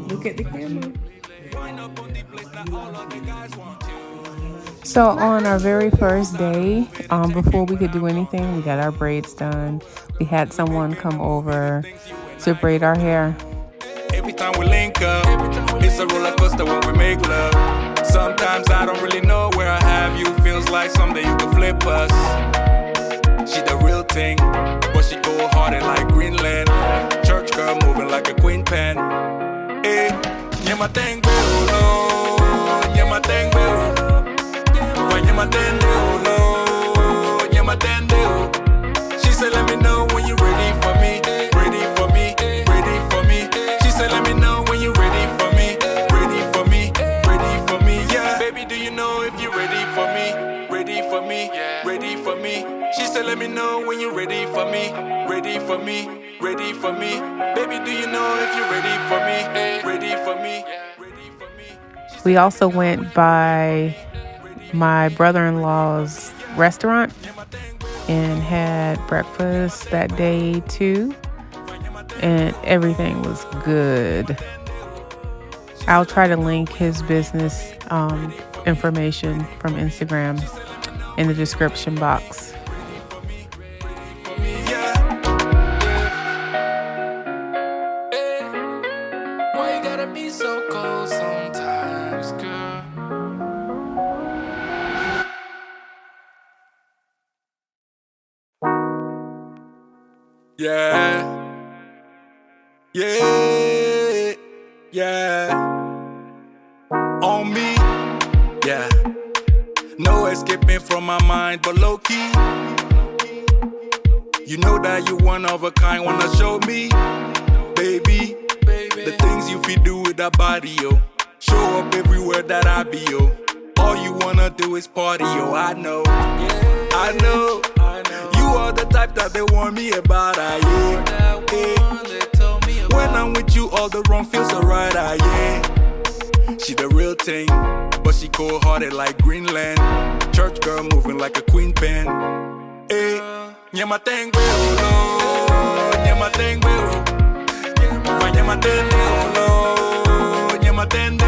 Look at the camera. So on our very first day, before we could do anything, we got our braids done. We had someone come over to braid our hair. Every time we link up, it's a roller coaster when we make love. Sometimes I don't really know where I have you. Feels like someday you could flip us. She the real thing, but she go harder like Greenland. Church girl moving like a queen pen. Eh, yeah my thing, yeah my thing, yeah my thing, yeah my thing. She said let me know when you ready for me, ready for me, ready for me. She said let me know when you ready for me, ready for me, ready for me. Yeah, baby, do you know if you ready for me, ready for me, ready for me? She said let me know when you ready for me, ready for me, ready for me. Baby, do you know if you ready for me, ready for me, ready for me? We also went by my brother-in-law's restaurant and had breakfast that day too, and everything was good. I'll try to link his business information from Instagram in the description box. Why you gotta be so cold sometimes, girl? Yeah, yeah, yeah. On me, yeah. No escaping from my mind, but low key. You know that you one of a kind, wanna show me, baby. The things you feel do with that body, yo. Show up everywhere that I be, yo. All you wanna do is party, yo. I know, I know. You are the type that they warn me about, yeah. When I'm with you, all the wrong feels so right, yeah. She the real thing, but she cold-hearted like Greenland. Church girl moving like a queen pen. Hey, yeah my thing, yeah my thing, yeah my thing, yeah my thing.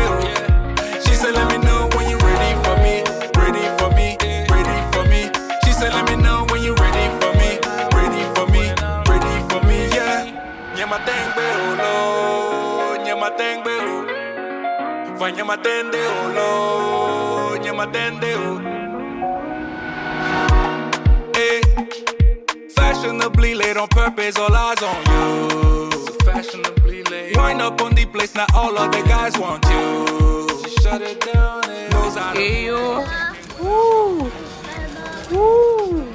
She said let me know when you ready for me, ready for me, ready for me. She said let me know when you ready for me, ready for me, ready for me. Yeah, yeah my thing, yeah my thing, yeah my thing, yeah my thing. Hey, fashionably late on purpose, all eyes on you. So fashionably late. Wind up on the place, now all of the guys want you. She shut it down and knows how to Woo! Woo!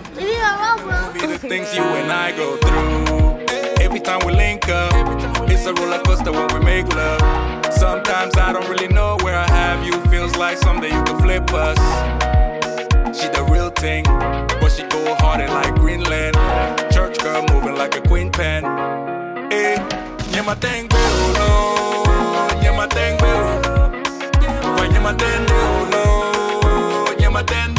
be the things you and I go through. Every time we link up, it's a roller coaster when we make love. Sometimes I don't really know where I have you. Feels like someday you could flip us. She the real thing, but she go harder like Greenland. Church girl moving like a queen pen. Hey, yeah my thing, yeah my thing, yeah my thing, yeah my thing.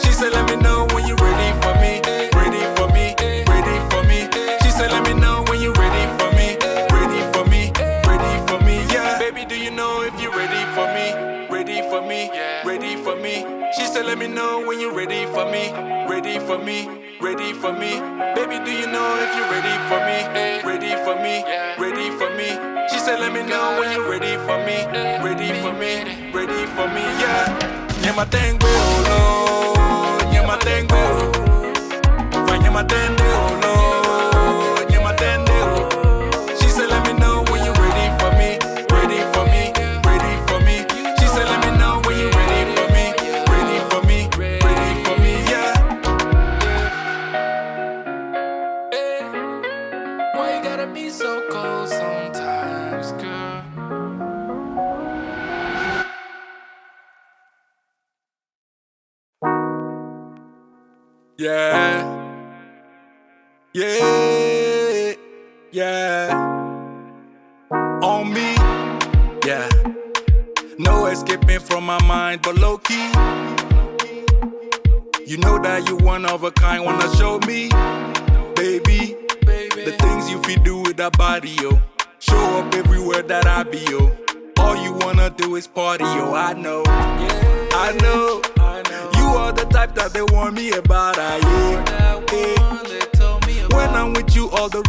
She said let me know when you ready for me, ready for me, ready for me. She said let me know when you ready for me, ready for me, ready for me. Yeah, baby, do you know if you ready for me, ready for me, ready for me? She said let me know when you ready for me, ready for me, ready for me. Baby, do you know if you ready for me, ready for me, ready for me? She said let me know when you ready for me, ready for me, ready for me. Yeah, yeah my thing, yeah my thing, yeah my thing, yeah my thing. She said let me know when you ready for me, ready for me, ready for me. She said let me know when you ready for me, ready for me, ready for me. Yeah. Why you gotta be so cold sometimes, girl? Yeah, yeah, yeah. On me, yeah. No escaping from my mind, but low key. You know that you one of a kind, wanna show me, baby. The things you feel do with that body, yo. Show up everywhere that I be, yo. All you wanna do is party, yo. I know, yeah, I know. You are the type that they warn me about, when I'm with you, all the.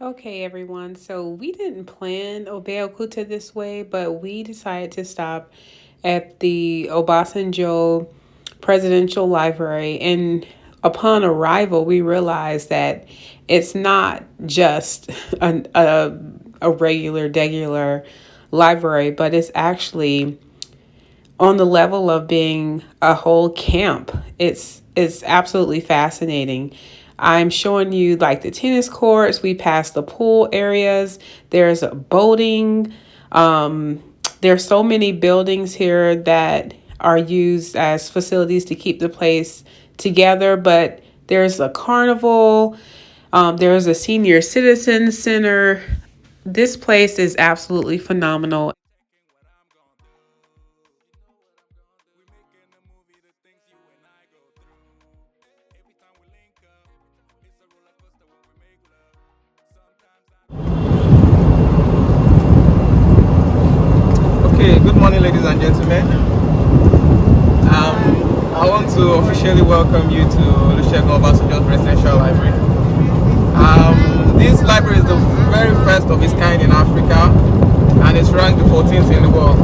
Okay, everyone. So we didn't plan Obey Okuta this way, but we decided to stop at the Obasanjo Presidential Library. And upon arrival, we realized that it's not just a regular library, but it's actually on the level of being a whole camp. It's absolutely fascinating. I'm showing you like the tennis courts. We passed the pool areas. There's boating. There's so many buildings here that are used as facilities to keep the place together. But there's a carnival. There's a senior citizen center. This place is absolutely phenomenal. Okay, good morning, ladies and gentlemen. I want to officially welcome you to Olusegun Obasanjo Presidential Library. This library is the very first of its kind in Africa, and it's ranked the 14th in the world.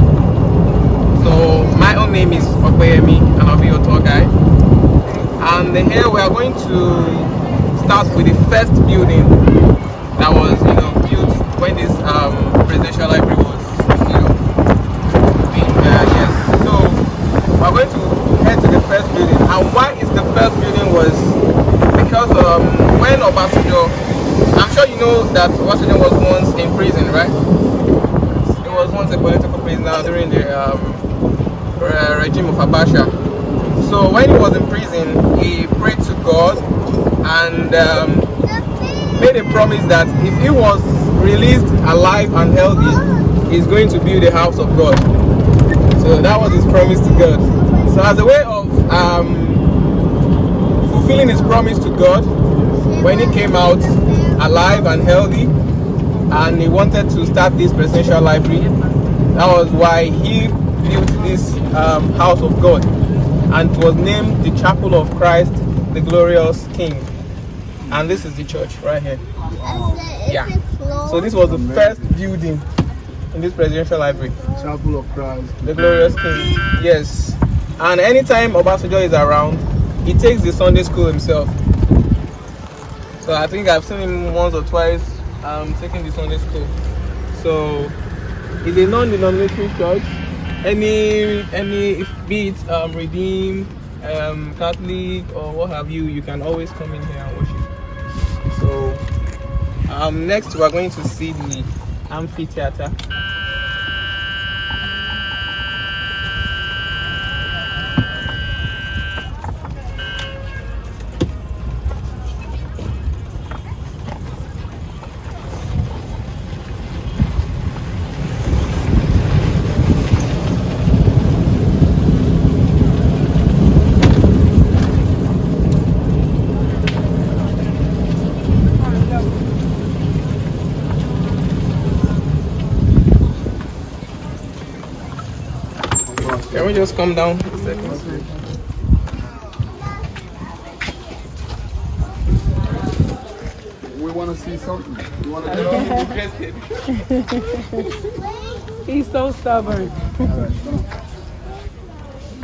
So my own name is Okweyemi, and I'll be your tour guide. And here we are going to start with the first building that was, built when this presidential library was, being yes. So we're going to head to the first building. And why is the first building was because when Obasanjo, I'm sure you know that Obasanjo was once in prison, right? He was once a political prisoner during the regime of Abacha. So when he was in prison, he prayed to God and made a promise that if he was released alive and healthy, he's going to build a house of God. So that was his promise to God. So as a way of fulfilling his promise to God, when he came out alive and healthy, and he wanted to start this presidential library, that was why he built this house of God, and it was named the Chapel of Christ, the Glorious King. And this is the church right here. Yeah. So this was the first building in this presidential library. Chapel of Christ, the Glorious King. Yes. And anytime Obasanjo is around, he takes the Sunday school himself. So I think I've seen him once or twice taking the Sunday school. So it's a non-denominatory church. Any be it Redeemed, Catholic or what have you, you can always come in here and worship. So next we are going to see the Amphitheater. Can we just come down a second? we want to see something. You want to get interested? He's so stubborn.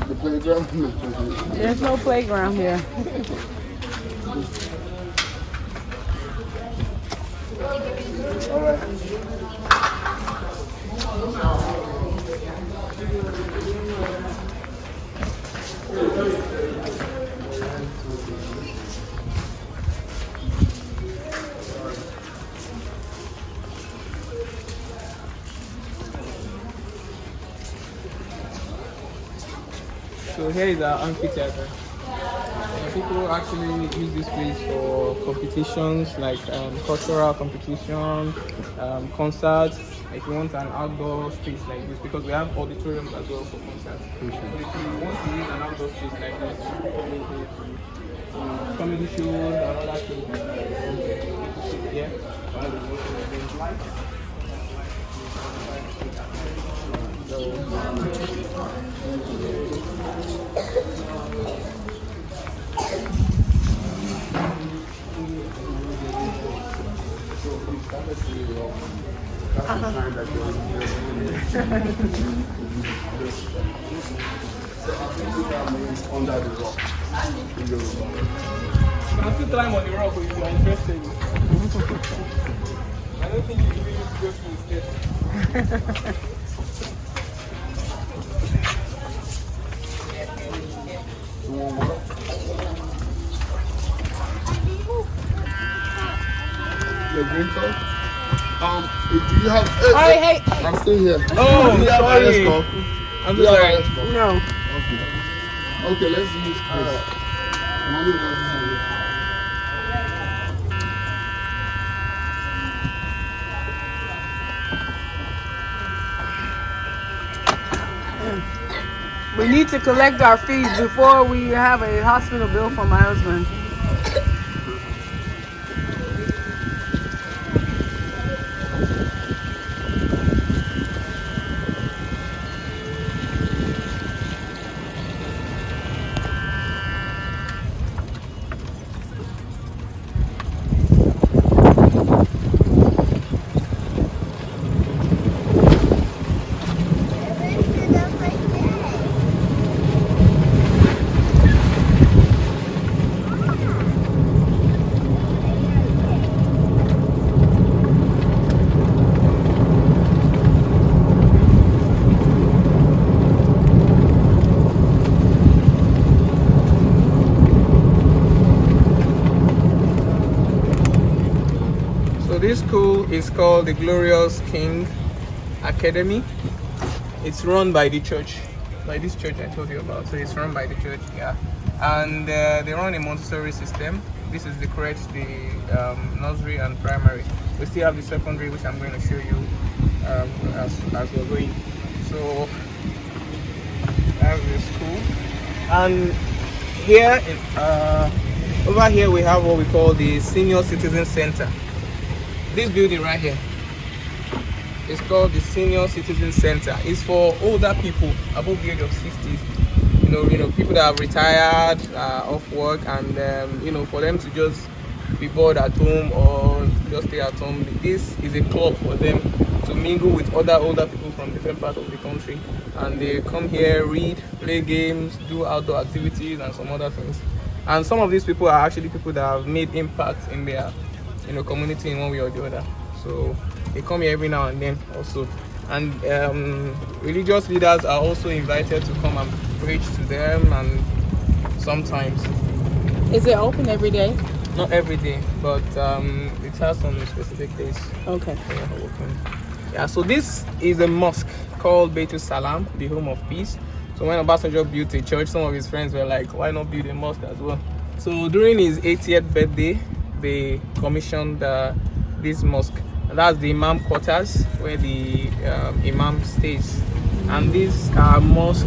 The playground? There's no playground here. All right. So here is our amphitheater. People actually use this place for competitions like cultural competition, concerts. If you want an outdoor space like this, because we have auditoriums as well for concerts. So if you want to use an outdoor space like this, comedy shows and other things like that. Yeah. Under the rock. I still climb on the rock if you're interested. I don't think you really need to go through the steps. Your green card? Do you have... Hey. I'm still here. Oh, Do you have sorry. RS card? I'm Do you so have sorry. RS card? No. Okay, let's use Chris. Manu doesn't have it. We need to collect our fees before we have a hospital bill for my husband. This school is called the Glorious King Academy. It's run by the church, by this church I told you about. So it's run by the church, yeah. And they run a Montessori system. This is the crèche, the nursery and primary. We still have the secondary, which I'm going to show you as we're going. So that's the school. And here, over here, we have what we call the Senior Citizen Center. This building right here is called the Senior Citizen Center. It's for older people above the age of 60s. You know, people that have retired off work, and for them to just be bored at home or just stay at home. This is a club for them to mingle with other older people from different parts of the country, and they come here, read, play games, do outdoor activities, and some other things. And some of these people are actually people that have made impact in their community in one way or the other. So they come here every now and then also. And religious leaders are also invited to come and preach to them, and sometimes. Is it open every day? Not every day, but it has some specific days. Okay. Yeah, so this is a mosque called Beitul Salam, the home of peace. So when Obasanjo built a church, some of his friends were like, why not build a mosque as well? So during his 80th birthday, they commissioned this mosque. And that's the Imam quarters where the Imam stays. And this mosque,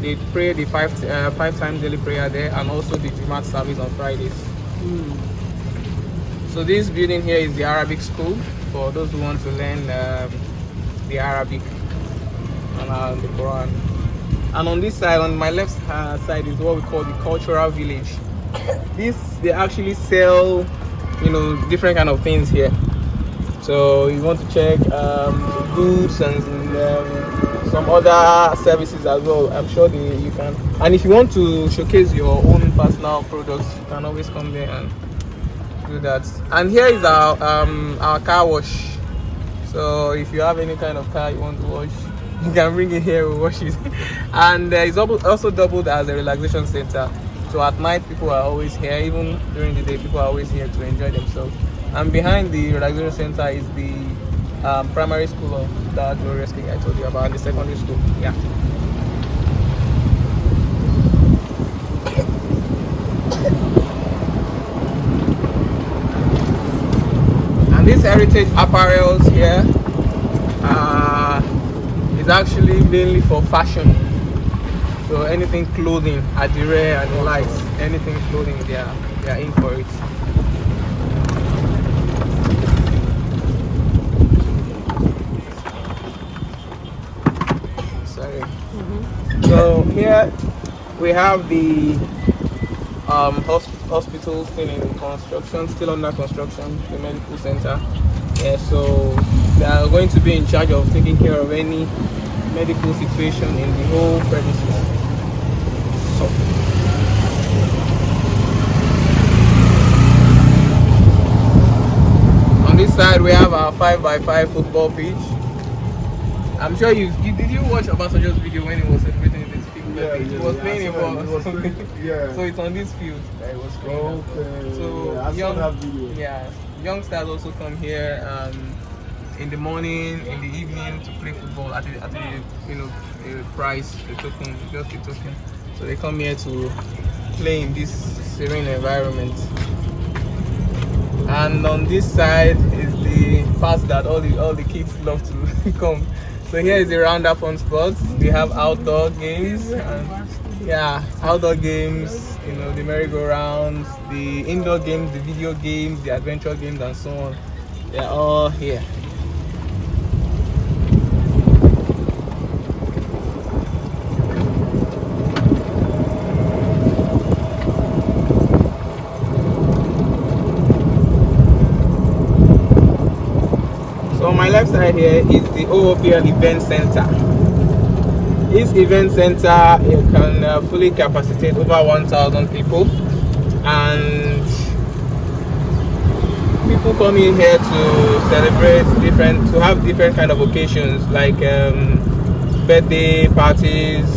they pray the five times daily prayer there, and also the Jumat service on Fridays. So this building here is the Arabic school for those who want to learn the Arabic and the Quran. And on this side, on my left side, is what we call the cultural village. They actually sell, different kind of things here. So you want to check goods and some other services as well. I'm sure you can. And if you want to showcase your own personal products, you can always come there and do that. And here is our car wash. So if you have any kind of car you want to wash, you can bring it here, we'll wash it. And it's also doubled as a relaxation center. So at night people are always here, even during the day people are always here to enjoy themselves. And behind the relaxation center is the primary school of that glorious king I told you about, and the secondary school. Yeah. And this heritage apparels here is actually mainly for fashion. So anything clothing, adire and the likes, anything clothing, they are in for it. We have the hospital still in construction, still under construction, the medical center. Yeah, so they are going to be in charge of taking care of any medical situation in the whole premises. So, on this side we have our 5x5 football pitch. I'm sure you did you watch Obasanjo's video when he was celebrating his 50th birthday? He was playing a ball. Yeah. So it's on this field that he was playing. Okay. So I saw that video. yeah, youngsters also come here in the morning, in the evening to play football at the a price, a token, just a token. So they come here to play in this serene environment. And on this side is the part that all the kids love to come. So here is the roundup fun spot. We have outdoor games and outdoor games, the merry-go-rounds, the indoor games, the video games, the adventure games and so on. They're all here. So on my left side here is the OOPL Event Center. This event center can fully capacitate over 1,000 people, and people come in here to celebrate to have different kind of occasions like birthday parties,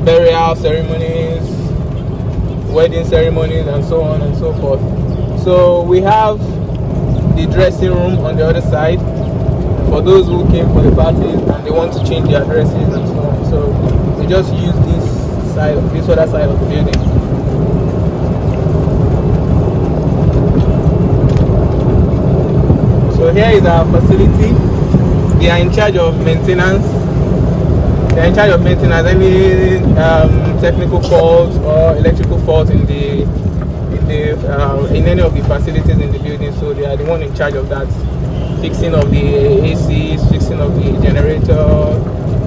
burial ceremonies, wedding ceremonies, and so on and so forth. So we have the dressing room on the other side for those who came for the parties and they want to change their dresses and so on. So they just use this other side of the building. So here is our facility. They are in charge of maintenance. They are in charge of maintenance, any technical faults or electrical faults in any of the facilities in the building. So they are the one in charge of that, fixing of the ACs, fixing of the generator,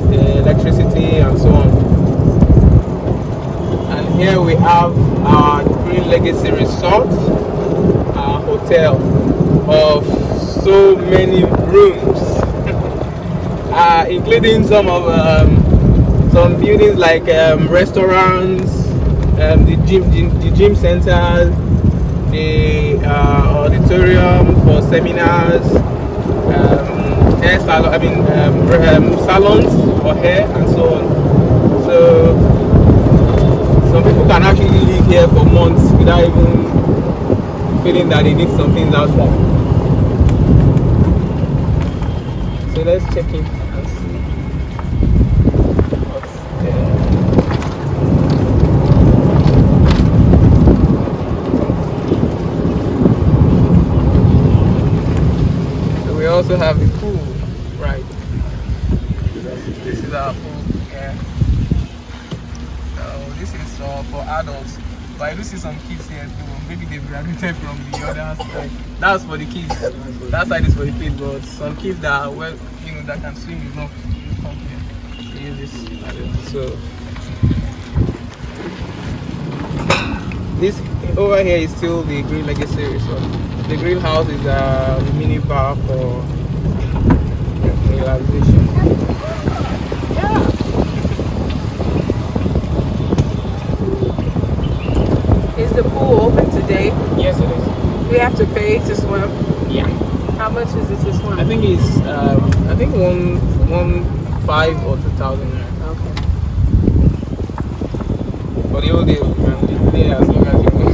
the electricity, and so on. And here we have our Green Legacy Resort, our hotel of so many rooms, including some buildings like restaurants, the gym centers, the auditorium for seminars, salons for hair and so on. So some people can actually live here for months without even feeling that they need some things outside. So let's check in and see what's there. So we also have the pool, right? This is our pool, yeah. So this is for adults. But I do see some kids here too. Maybe they've graduated from the other side. That's for the kids. That side is for the kids, but some kids that are that can swim enough to come here to use this. So this over here is still the Green Legacy Resort. The greenhouse is a mini bar for relaxation. Yeah. Is the pool open today? Yes, it is. We have to pay to swim. Yeah. How much is it to swim? I think it's $1,500 or 2,000. Okay. For the whole day, you can live there as long as you want.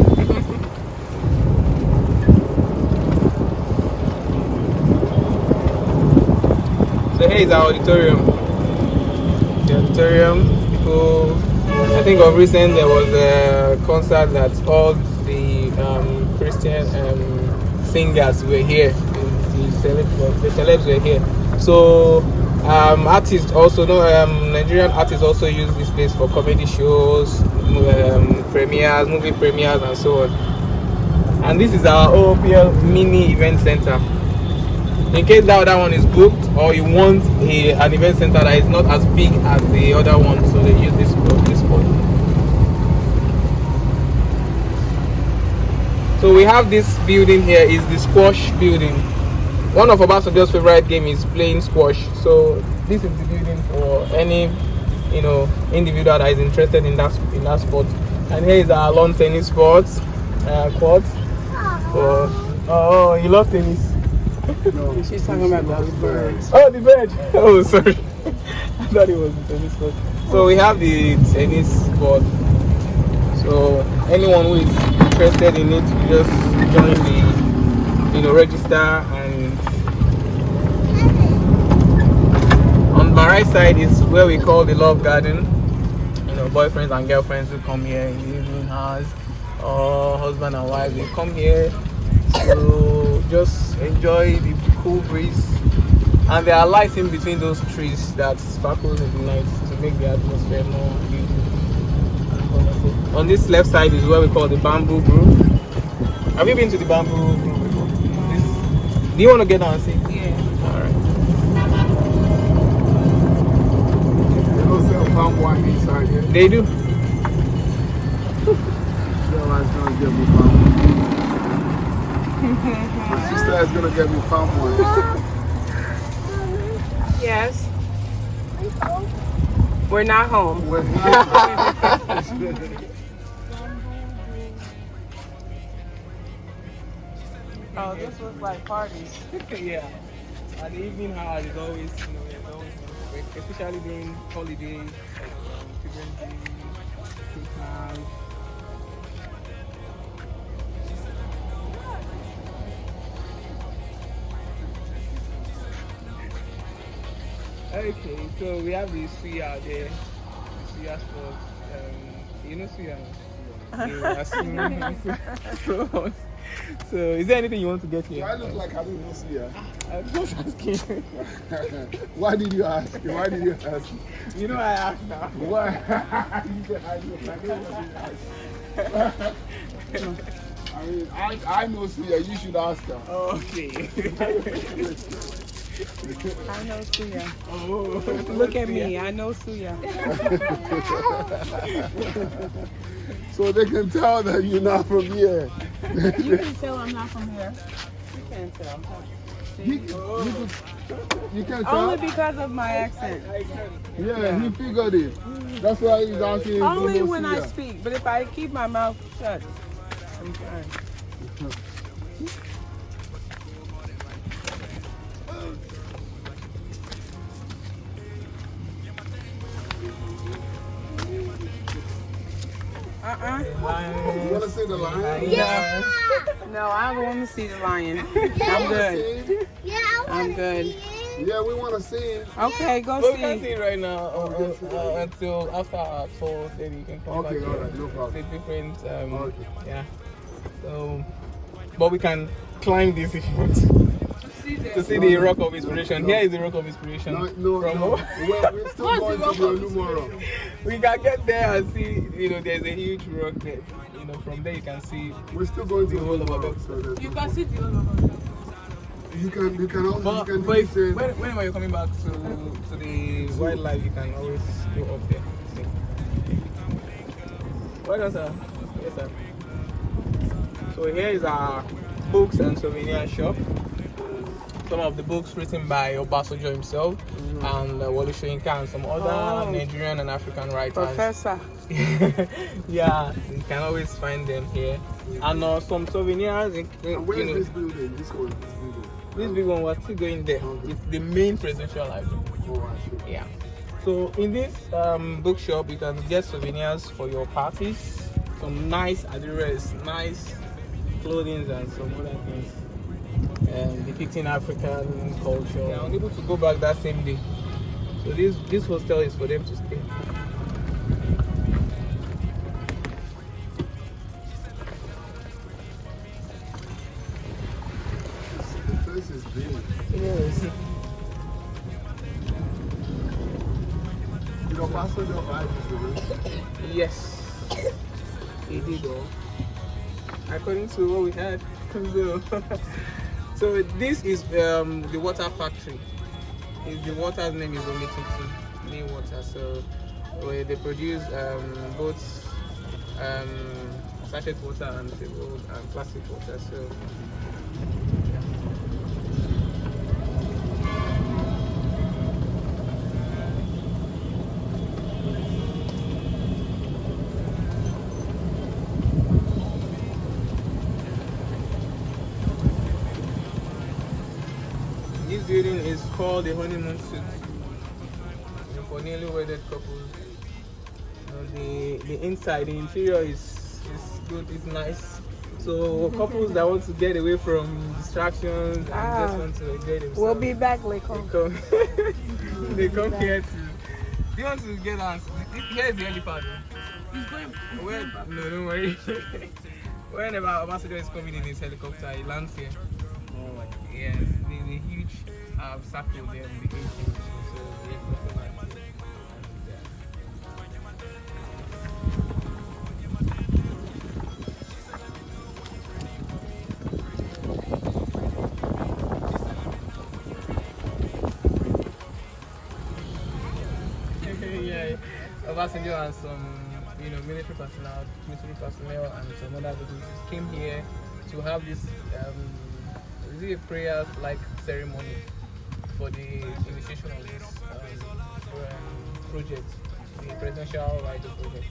So here is our auditorium. The auditorium, people, I think of recent there was a concert that all the Christian singers were here. The celebs were here. So artists also, Nigerian artists also use this place for comedy shows, premieres, movie premieres, and so on. And this is our OOPL mini event center. in case that other one is booked, or you want an event center that is not as big as the other one, so they use this spot. So we have this building here, is the squash building. One of Obasanjo's favorite game is playing squash. So this is the building for any individual that is interested in that sport. And here is our lawn tennis court. Oh, you love tennis? No. She's talking about those birds. Oh, the bird. Oh, sorry. I thought it was the tennis court. So we have the tennis court. So anyone who is interested in it, you just join the, register. And on my right side is where we call the Love Garden. Boyfriends and girlfriends who come here in the evening hours, or husband and wife, they come here to just enjoy the cool breeze. And there are lights in between those trees that sparkles in the night to make the atmosphere more beautiful. On this left side is where we call the Bamboo Grove. Have you been to the Bamboo Grove before? Do you want to get down and see? Yeah. Alright. They don't sell palm wine inside here. They do. Otherwise, gonna get me palm wine. My sister is gonna get me palm wine. Yes. We're not home. When- Oh, this looks like parties. Yeah. At the evening hours is always, especially during holidays, like Children's Day, Christmas. Okay, so we have the suya there. The suya spot. You know suya? So, is there anything you want to get Do here? I look like I don't know see her? I'm just asking. Why did you ask? Why did you ask? You know I asked now. Why? You said I know. I know what you asked. I mean, I know Sia. You should ask her. Okay. I know Suya. Oh, Look at me. I know Suya. So they can tell that you're not from here. You can tell I'm not from here. You can't tell. You can tell? Only because of my accent. Yeah, he figured it. That's why he's asking if Only you know when I Sia. speak. But if I keep my mouth shut, I'm fine. You want to see the lion? Yeah. No, I don't want to see the lion. I'm good. I'm good. Yeah, we want to see it. Okay, go Well, we can't see see. it right now until after our tour. Then you can come back. Okay, all right, no problem. See different. Okay. Yeah. So, but we can climb this if you want to see the rock of inspiration. Here is the rock of inspiration. No. From We're still going to the Olumoro. We can get there and see. There's a huge rock there. From there you can see. We're still going to the whole of Olumoro. it. So there's You no can see problem. the other one. You can also But do if, the same. whenever you're coming back to the wildlife, you can always go up there. See. Welcome, sir. Yes, sir. So here is our books and souvenir shop. Some of the books written by Obasanjo himself and Wole Soyinka and some other Nigerian and African writers. Professor. Yeah, you can always find them here. And some souvenirs. And where is this building? This one, this building. This big one, we're still going there. It's the main presidential library. Oh, I see. Yeah. So in this bookshop, you can get souvenirs for your parties, some nice address, nice clothing, and some other things depicting African culture. They are unable to go back that same day. So this hostel is for them to stay. The place is big. Yes. You know, Obasanjo buy this one. Yes. He did all. According to what we had. So this is the water factory. The water's name is Omitutu, main water. So where they produce both sachet water and plastic water. So this building is called the honeymoon suite. For newly wedded couples. The inside, the interior is good, it's nice. So couples that want to get away from distractions and just want to enjoy themselves. We'll be back, Lekon. They come here to. Do you want to get us? Here is the helipad. He's going. No, don't worry. Whenever Obasanjo is coming in his helicopter, he lands here. Oh. Yes, there's a huge circle there on the edge. So the helicopter lands here. Yeah, Obasanjo and some, military personnel and some other businesses came here to have this, is it a prayer-like ceremony for the initiation of this project, the Presidential Library project.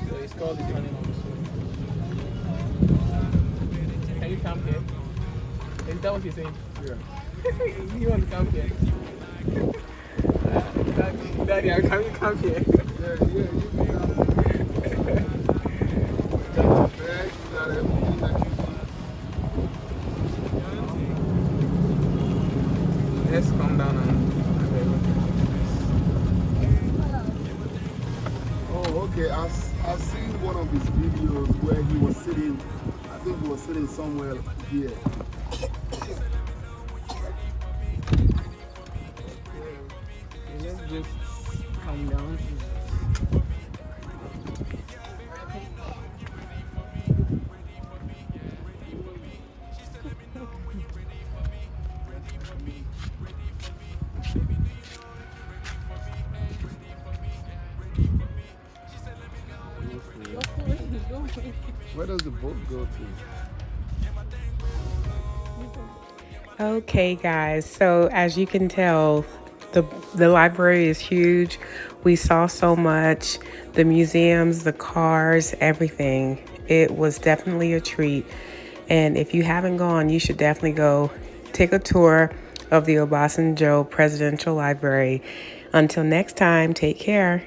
So it's called the Journey on the Soul. Can you camp here? Is that what you're saying? Yeah. You want to camp here? Daddy, can you come here? Yeah, you can come. Let's come down and Oh, okay. I've seen one of his videos where he was sitting. I think he was sitting somewhere here. let's just come down. Where does the boat go to? Okay, guys. So as you can tell, the library is huge. We saw so much, the museums, the cars, everything. It was definitely a treat. And if you haven't gone, you should definitely go take a tour of the Obasanjo Presidential Library. Until next time, take care.